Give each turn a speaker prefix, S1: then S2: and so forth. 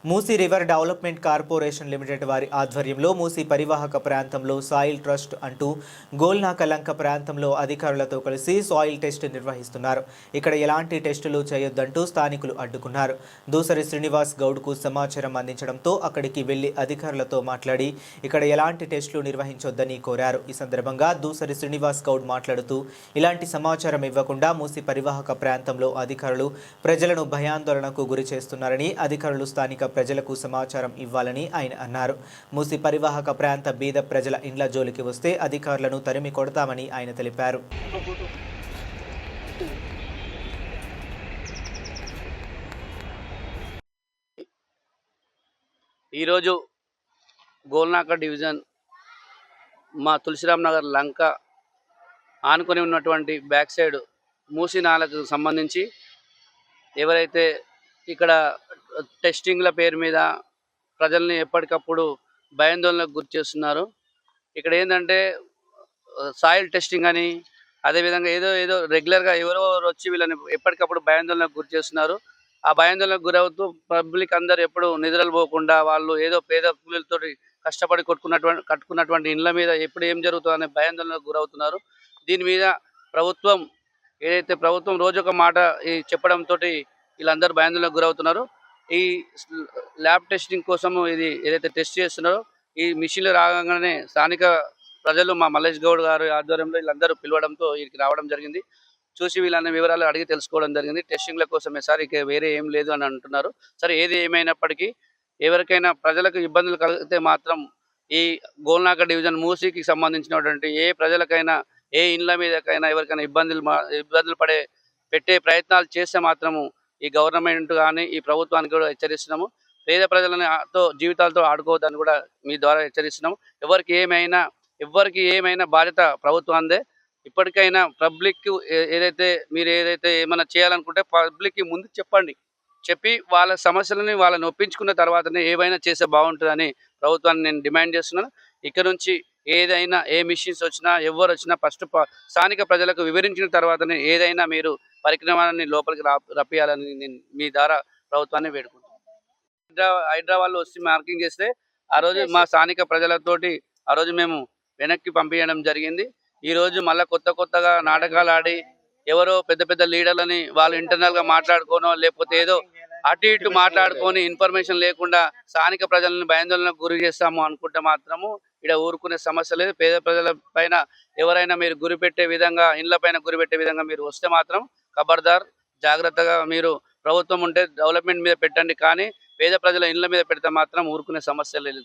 S1: Musi river development corporation limited వారి ఆధ్వర్యంలో మూసీ పరివాహక ప్రాంతంలో సాయిల్ ట్రస్ట్ అంటూ గోల్నాకలంక ప్రాంతంలో అధికారులతో కలిసి సాయిల్ టెస్ట్ నిర్వహిస్తున్నారు. ఇక్కడ ఎలాంటి టెస్టులు చేయొద్దంటూ స్థానికులు అడ్డుకున్నారు. దూసరి శ్రీనివాస్ గౌడ్కు సమాచారం అందించడంతో అక్కడికి వెళ్లి అధికారులతో మాట్లాడి ఇక్కడ ఎలాంటి టెస్టులు నిర్వహించొద్దని కోరారు. ఈ సందర్భంగా దూసరి శ్రీనివాస్ గౌడ్ మాట్లాడుతూ ఇలాంటి సమాచారం ఇవ్వకుండా మూసీ పరివాహక ప్రాంతంలో అధికారులు ప్రజలను భయాందోళనకు గురి చేస్తున్నారని, అధికారులు స్థానిక ప్రజలకు సమాచారం ఇవ్వాలని ఆయన అన్నారు. మూసీ పరివాహక ప్రాంత బీద ప్రజల ఇండ్ల జోలికి వస్తే అధికారులను తరిమి కొడతామని ఆయన తెలిపారు.
S2: ఈరోజు గోల్నాక డివిజన్ మా తులసిరామ్ నగర్ లంక ఆనుకొని ఉన్నటువంటి బ్యాక్ సైడ్ మూసీ నాలకు సంబంధించి ఎవరైతే ఇక్కడ టెస్టింగ్ల పేరు మీద ప్రజల్ని ఎప్పటికప్పుడు భయాందోళనకు గురి చేస్తున్నారు. ఇక్కడ ఏంటంటే సాయిల్ టెస్టింగ్ అని, అదేవిధంగా ఏదో ఏదో రెగ్యులర్గా ఎవరో వచ్చి వీళ్ళని ఎప్పటికప్పుడు భయాందోళనకు గురి చేస్తున్నారు. ఆ భయాందోళనకు గురవుతూ పబ్లిక్ అందరూ ఎప్పుడు నిద్రలు పోకుండా వాళ్ళు ఏదో పేద కూలీలతో కష్టపడి కట్టుకున్నటువంటి ఇండ్ల మీద ఎప్పుడు ఏం జరుగుతుందనే భయాందోళనకు గురవుతున్నారు. దీని మీద ప్రభుత్వం రోజు ఒక మాట చెప్పడంతో వీళ్ళందరూ భయాందోళనకు గురవుతున్నారు. ఈ ల్యాబ్ టెస్టింగ్ కోసం ఇది ఏదైతే టెస్ట్ చేస్తున్నారో ఈ మిషన్లు రాగానే స్థానిక ప్రజలు మా మల్లేష్ గౌడ్ గారు ఆధ్వర్యంలో వీళ్ళందరూ పిలవడంతో వీరికి రావడం జరిగింది. చూసి వీళ్ళని వివరాలు అడిగి తెలుసుకోవడం జరిగింది. టెస్టింగ్ల కోసమే సార్, ఇక వేరే ఏం లేదు అని అంటున్నారు. సరే, ఏది ఏమైనప్పటికీ ఎవరికైనా ప్రజలకు ఇబ్బందులు కలిగితే మాత్రం ఈ గోల్నాక డివిజన్ మూసీకి సంబంధించినటువంటి ఏ ప్రజలకైనా ఏ ఇండ్ల మీదకైనా ఎవరికైనా ఇబ్బందులు పెట్టే ప్రయత్నాలు చేస్తే మాత్రము ఈ గవర్నమెంట్ కానీ ఈ ప్రభుత్వానికి కూడా హెచ్చరిస్తున్నాము. పేద ప్రజలతో జీవితాలతో ఆడుకోవద్దని కూడా మీ ద్వారా హెచ్చరిస్తున్నాము. ఎవరికి ఏమైనా బాధ్యత ప్రభుత్వాందే. ఇప్పటికైనా పబ్లిక్ మీరు ఏదైతే ఏమైనా చేయాలనుకుంటే పబ్లిక్కి ముందు చెప్పి వాళ్ళ సమస్యలని వాళ్ళని ఒప్పించుకున్న తర్వాతనే ఏవైనా చేస్తే బాగుంటుందని ప్రభుత్వాన్ని నేను డిమాండ్ చేస్తున్నాను. ఇక్కడ నుంచి ఏదైనా ఏ మిషన్స్ వచ్చినా ఎవరు వచ్చినా ఫస్ట్ స్థానిక ప్రజలకు వివరించిన తర్వాతనే ఏదైనా మీరు పరిక్రమాన్ని లోపలికి రప్పియాలని నేను మీ ద్వారా ప్రభుత్వాన్ని వేడుకుంటున్నాను. హైదరాబాద్లో వచ్చి మార్కింగ్ చేస్తే ఆ రోజు మా స్థానిక ప్రజలతోటి ఆ రోజు మేము వెనక్కి పంపించడం జరిగింది. ఈరోజు మళ్ళీ కొత్తగా నాటకాలు ఆడి ఎవరో పెద్ద లీడర్లని వాళ్ళు ఇంటర్నల్గా మాట్లాడుకోనో లేకపోతే ఏదో అటు ఇటు మాట్లాడుకొని ఇన్ఫర్మేషన్ లేకుండా స్థానిక ప్రజలను భయాందోళనకు గురి చేస్తాము అనుకుంటే మాత్రము ఇక్కడ ఊరుకునే సమస్య లేదు. పేద ప్రజల పైన ఎవరైనా మీరు గురిపెట్టే విధంగా ఇండ్ల పైన గురిపెట్టే విధంగా మీరు వస్తే మాత్రం ఖబర్దార్, జాగ్రత్తగా మీరు ప్రభుత్వం ఉంటే డెవలప్మెంట్ మీద పెట్టండి, కానీ పేద ప్రజల ఇండ్ల మీద పెడితే మాత్రం ఊరుకునే సమస్య లేదు.